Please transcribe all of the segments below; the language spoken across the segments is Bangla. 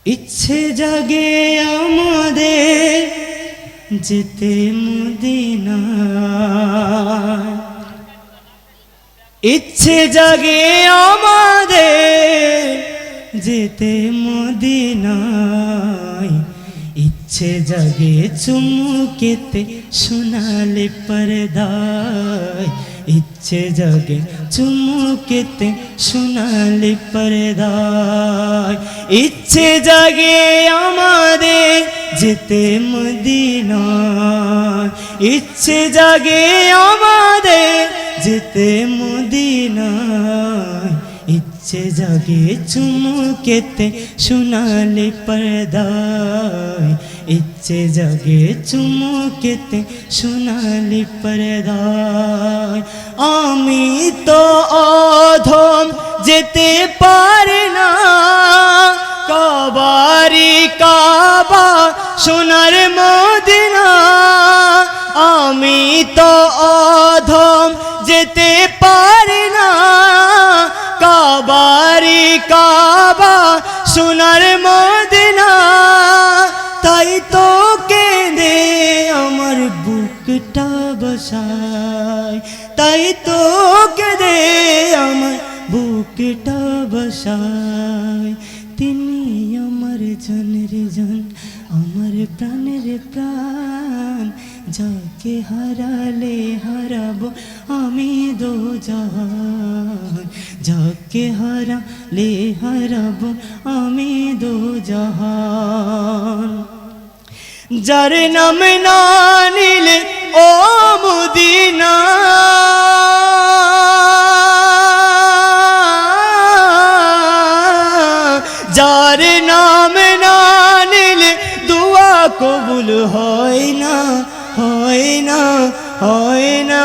ইচ্ছে জাগে আমাদের যেতে মদিনা, ইচ্ছে জাগে আমাদের যেতে মদিনায়, ইচ্ছে জাগে চুমুকেতে সোনালি পর্দায়, ইচ্ছে জাগে চুমুকেতে সোনালি পর্দায়, ইচ্ছে জাগে আমাদের যেতে মদিনায়, ইচ্ছে জাগে আমাদের যেতে মদিনায়, ইচ্ছে জাগে চুমুকেতে সোনালি পর্দায়, ইচ্ছে জাগে চুমুকেতে সোনালি পর্দায়। আমি তো অধম যেতে পারি না, কাবারি কাবা সোনার মদিনা, আমি তো অধম যেতে পারি না, কাবারি কাবা সোনার মদিনা, তাই তো কেঁদে আমার বুকটা বসায়, তাই তো কেঁদে আমার বুকটা বসায়। তিনি আমার জানের জান, আমার প্রাণের প্রাণ, যাকে হারালে হারাবো আমি দোজাহান, যাকে হারালে হারাবো আমি দোজাহান। যার নাম না নিলে ও মদিনা, যার নাম না নিলে দুয়া কবুল হয় না, হয় না, হয় না।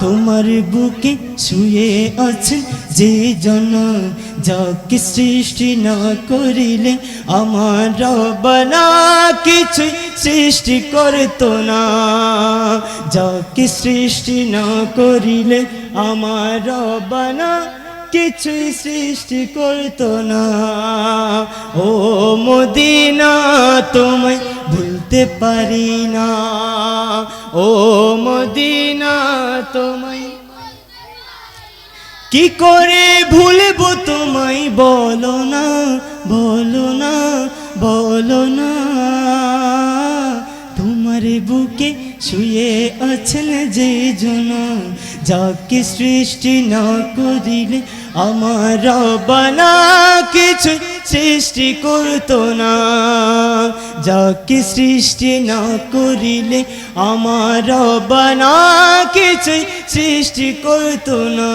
তোমার বুকে শুয়ে আছেন যে জন, যাকে সৃষ্টি না করিলে আমার রব্বানা কিছুই সৃষ্টি করতো না, যাকে সৃষ্টি না করিলে আমার রব্বানা কিছুই সৃষ্টি করতো না। ও মদিনা তোমায় ভুলতে পারি না, ও মদিনা তোমায় কি করে ভুলবো তোমায়, বলো না, বলো না, বলো না। তোমার বুকে শুয়ে আছেন যে জন, যাকে সৃষ্টি না করিলে আমার রব্বানা কিছু সৃষ্টি করতো না, যাকে সৃষ্টি না করিলে আমার রব্বানা কিছু সৃষ্টি করতো না,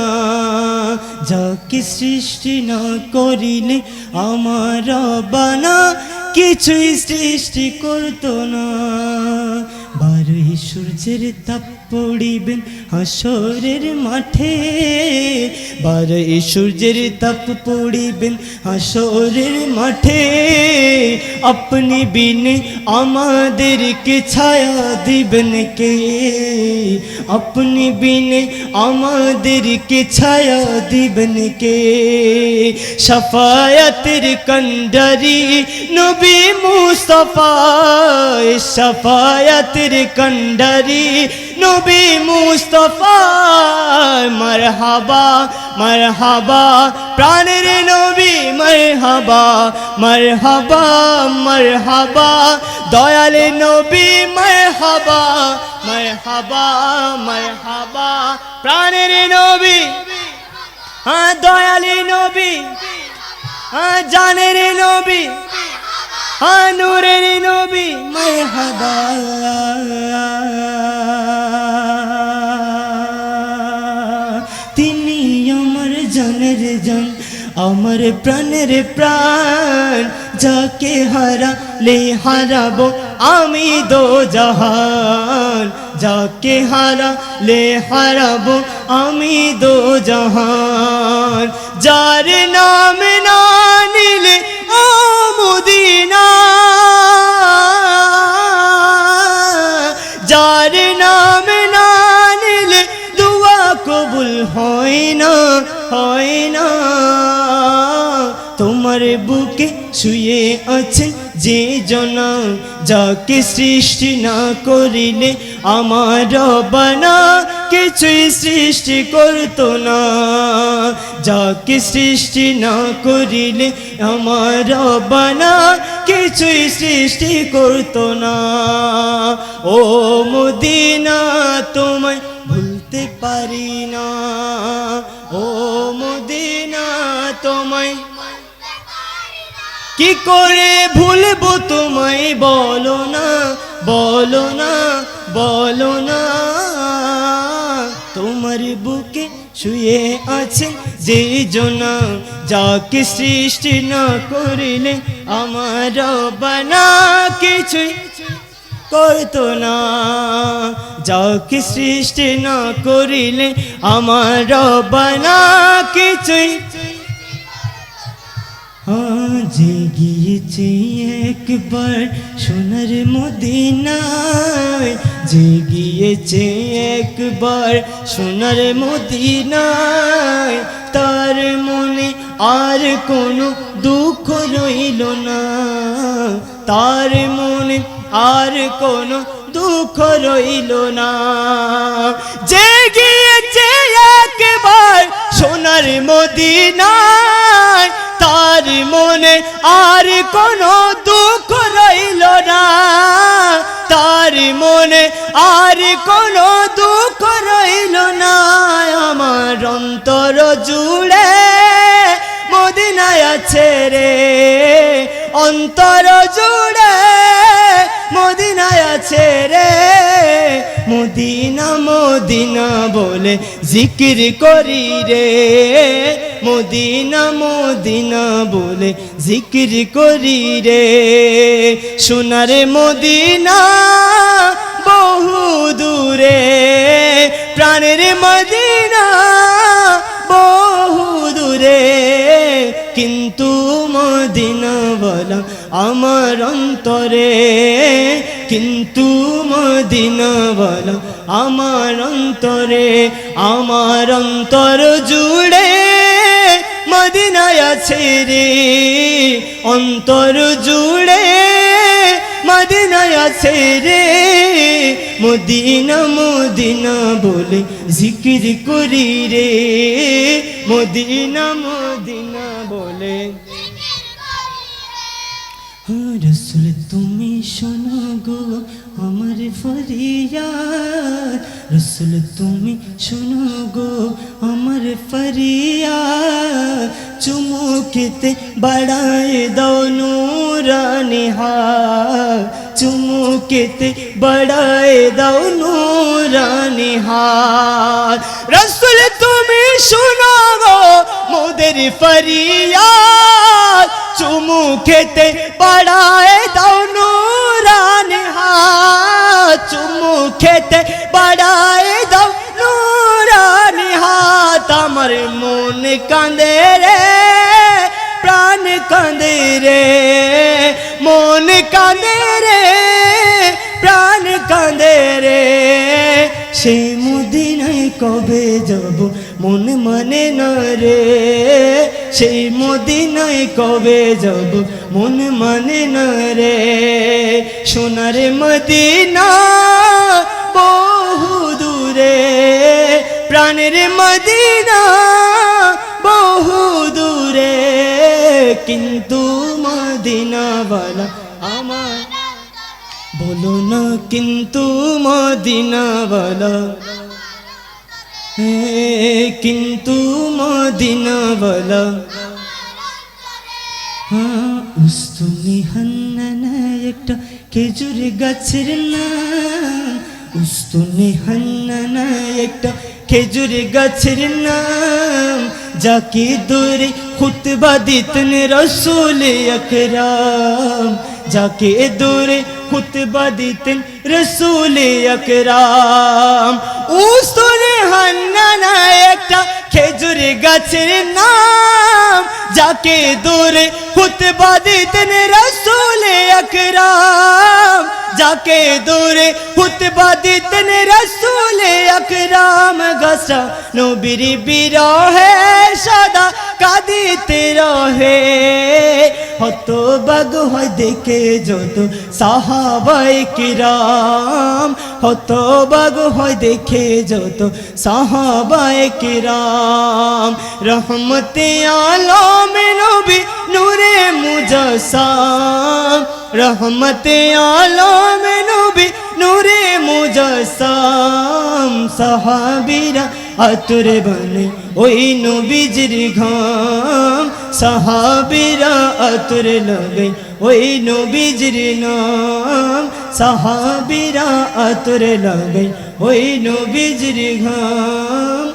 যাকে সৃষ্টি না করিলে আমার রব্বানা কিছুই সৃষ্টি করতো না। বারোই সূর্যের তাপ পড়িবেন হাসরের মাঠে, বারোই সূর্যের তাপ পড়িবেন হাসরের মাঠে, আপনি বিনে আমাদেরকে ছায়া দিবেন কে, আপনি বিনে আমাদেরকে ছায়া দিবেন কে। শাফায়াতের কন্ডারি নবী মুস্তাফা, শাফায়াতের কন্ডারি নবী মুস্তাফা, মারহাবা মারহাবা প্রাণের নবী, মারহাবা মারহাবা মারহাবা দয়াল নবী, মারহাবা মারহাবা মারহাবা প্রাণের নবী, হ্যাঁ দয়াল নবী, হ্যাঁ জানের নবী, হ্যাঁ নূরের নবী, মারহাবা। তিনি আমার জানের জান, আমার প্রাণের প্রাণ, যাকে হারালে হারাবো আমি দোজাহান, যাকে হারালে হারাবো আমি দোজাহান। যার নাম না নিলে ও মদিনা, যার নাম না নিলে দুয়া কবুল হয় না, হয় না। তোমার বুকে বুকে শুয়ে আছেন যে জনা, যাকে সৃষ্টি না করিলে আমার রব্বানা কিছুই সৃষ্টি করতো না, যাকে সৃষ্টি না করিলে আমার রব্বানা কিছুই সৃষ্টি করতো না। ও মদিনা তোমায় ভুলতে পারি না, ও মদিনা তোমায় কি করে ভুলবো তোমায়, বলো না বলো না বলো না। তোমার বুকে শুয়ে আছেন যে জনা, যাকে সৃষ্টি না করিলে আমার রব্বানা কিছুই করতো না, যাকে সৃষ্টি না করিলে আমার রব্বানা কিছুই। যে গিয়েছে একবার সোনার মদিনায়, যে গিয়েছে একবার সোনার মদিনায়, তার মনে আর কোনো দুঃখ রইল না, তার মনে আর কোনো দুঃখ রইল না। যে গিয়েছে একবার সোনার মদিনায়, তার মনে আর কোনো দুঃখ রইল না, তার মনে আর কোনো দুঃখ রইল না। আমার অন্তর জুড়ে মদিনায় আছে রে, অন্তর জুড়ে মদিনায় আছে রে, মদিনা মদিনা বলে জিকির করি রে, মদিনা মদিনা বলে জিকির করি রে। সোনার মদিনা বহু দূরে, প্রাণের মদিনা বহু দূরে, কিন্তু মদিনাওয়ালা আমার অন্তরে, কিন্তু মদিনাওয়ালা আমার অন্তরে, আমার অন্তর জুড়ে মদিনায় আছে রে, অন্তর জুড়ে মদিনায় আছে রে, মদিনা মদিনা বলে জিকির করি রে, মদিনা মদিনা বলে। রসুল তুমি শোনো গো আমার ফরিয়াদ, রসুল তুমি শোনো গো আমার ফরিয়াদ, চুমুকেতে বাড়ায় দাও নূরানি হাত, চুমুকেতে বাড়ায় দাও নূরানি হাত। রসুল তুমি শোনো গো মোদের ফরিয়াদ, চুমুকেতে বাড়ায় দাও নূরানি হাত, চুমুকেতে বাড়ায় দাও নূরানি হাত। আমার মন কাঁদে রে, প্রাণ কাঁদে রে, মন কাঁদে রে, প্রাণ কাঁদে রে, সে মদিনায় কবে যাব মন মানে না রে, সেই মদিনায় কবে যাব মন মানে না রে। সোনার মদিনা বহু দূরে, প্রাণের মদিনা বহু দূরে, কিন্তু মদিনাওয়ালা আমার, বলো না কিন্তু মদিনাওয়ালা, কিন্তু মদিনাওয়ালা। উস্তুনি হান্নানা একটা খেজুর গাছের নাম, উস্তুনি হান্নানা একটা খেজুর গাছের নাম, যাকে দূরে খুতবা দিতেন রসুল আকরাম, যাকে দূরে খুতবা দিতেন রসুল আকরাম। উস্তুনি হান্নানা একটা খেজুর গাছের নাম, যাকে দূরে খুতবা দিতেন রাসূল আকরাম, যাকে দূরে খুতবা দিতেন রাসূল আকরাম। গাছটা নবীর বিরহে সদা কাঁদিতে রহে, হতবাগ হয় দেখে যত সাহাবায়ে কিরাম, হতবাগ হয় দেখে যত সাহাবায়ে কিরাম। রহমতে আলম নবী নূরে মুজাসসাম, রহমতে আলম নবী নূরে মুজাসসাম। সাহাবীরা আতর বনে ওই নবীজির ঘাম, সাহাবীরা আতর লাগাই ওই নবীজির নাম, সাহাবীরা আতর লাগাই ওই নবীজির ঘাম,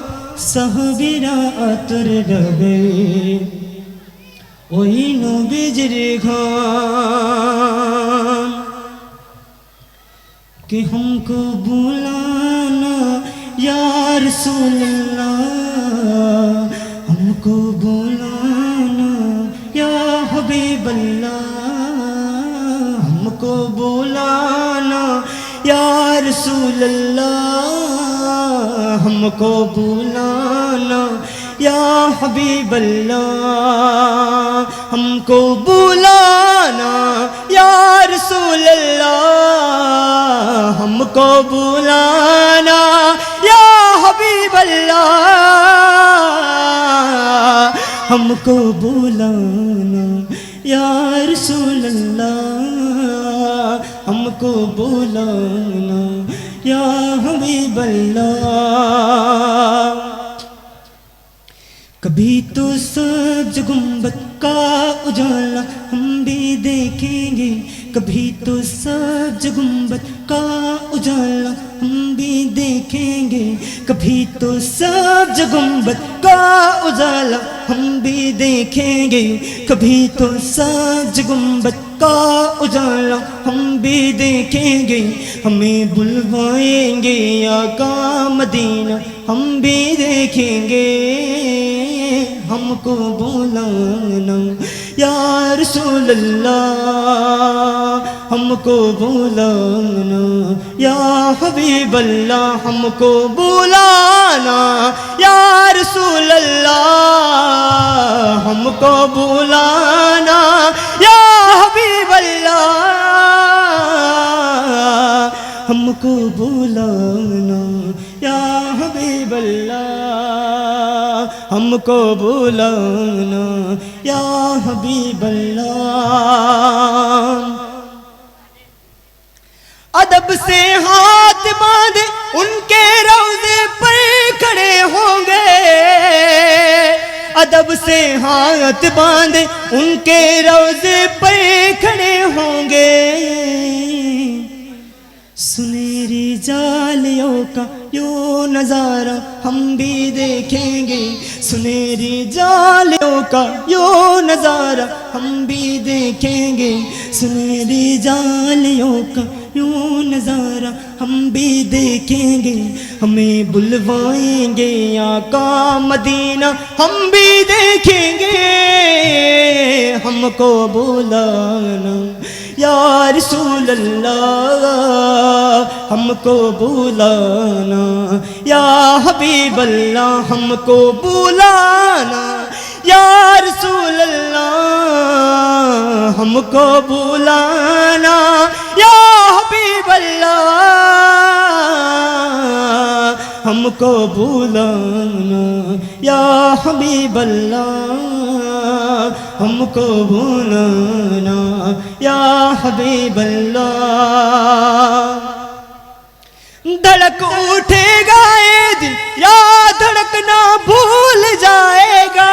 সাহাবীরা আতর লাগাই ওই নবীজির ঘাম। کہ ہم کو بلانا یا رسول اللہ، ہم کو بلانا یا حبیب اللہ، ہم کو بلانا یا رسول اللہ، ہم کو بلانا یا حبیب اللہ، ہم کو بلانا یا رسول اللہ، ہم کو بلانا یا حبیب اللہ، ہم کو بلانا یا رسول اللہ، ہم کو بلانا یا حبیب اللہ۔ کبھی تو سبز گنبد کا اجالا ہم بھی دیکھیں گے، کبھی تو سبز گنبد کا اجالا ہم بھی دیکھیں گے، کبھی تو سبز گنبد کا اجالا ہم بھی دیکھیں گے، کبھی تو سبز گنبد کا اجالا ہم بھی دیکھیں گے، ہمیں بلوائیں گے آقا مدینہ ہم بھی دیکھیں گے، ہم کو بلانا یا رسول اللہ، ہم کو بلانا یا حبیب اللہ، ہم کو بلانا یا رسول اللہ، ہم کو بلانا یا حبیب اللہ، ہم کو بلانا یا حبیب اللہ، ہم کو بلانا یا حبیب اللہ۔ ادب سے ہاتھ باندھے ان کے روضے پر کھڑے ہوں گے، ادب سے ہاتھ باندھے ان کے روضے پر کھڑے ہوں گے، سنہری جالیوں کا یوں نظارہ ہم بھی دیکھیں گے، سنہری جالیوں کا یوں نظارہ ہم بھی دیکھیں گے، سنہری جالیوں کا یوں نظارہ ہم بھی دیکھیں گے، ہمیں بلوائیں گے آقا مدینہ ہم بھی دیکھیں گے، ہم کو بلانا یا رسول اللہ، ہم کو بلانا یا حبیب اللہ، ہم کو بلانا یا رسول اللہ، ہم کو بلانا یا حبیب اللہ، ہم کو بلانا یا حبیب اللہ، ہم کو بلانا یا حبیب اللہ۔ دھڑک اٹھے گا یہ دل یا دھڑکنا بھول جائے گا،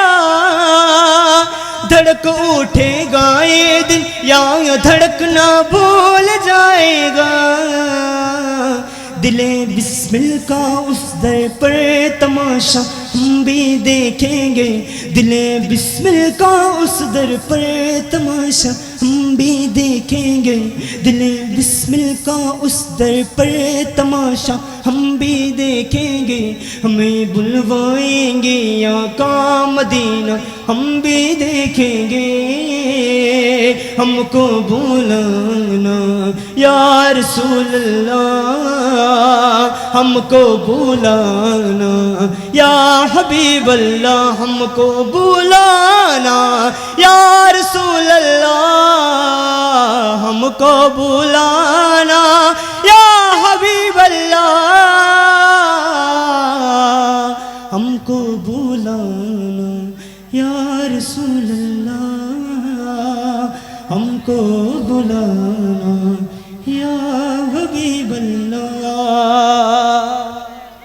دھڑک اٹھے گا یہ دل یا دھڑکنا بھول جائے گا، دل بسمل کا اس در پر تماشا ہم بھی دیکھیں گے، دل بسمل کا اس در پر تماشا ہم بھی دیکھیں گے دل بسمل کا اس در پر تماشا، ہم بھی دیکھیں گے ہمیں بلوائیں گے آقا مدینہ، ہم بھی دیکھیں گے ہم کو بلانا یا رسول اللہ، ہم کو بلانا یا حبیب اللہ، ہم کو بلانا یا رسول اللہ، ہم کو بلانا یا حبیب اللہ، ہم کو بلانا یا رسول اللہ، ہم کو بلانا یا حبیب اللہ۔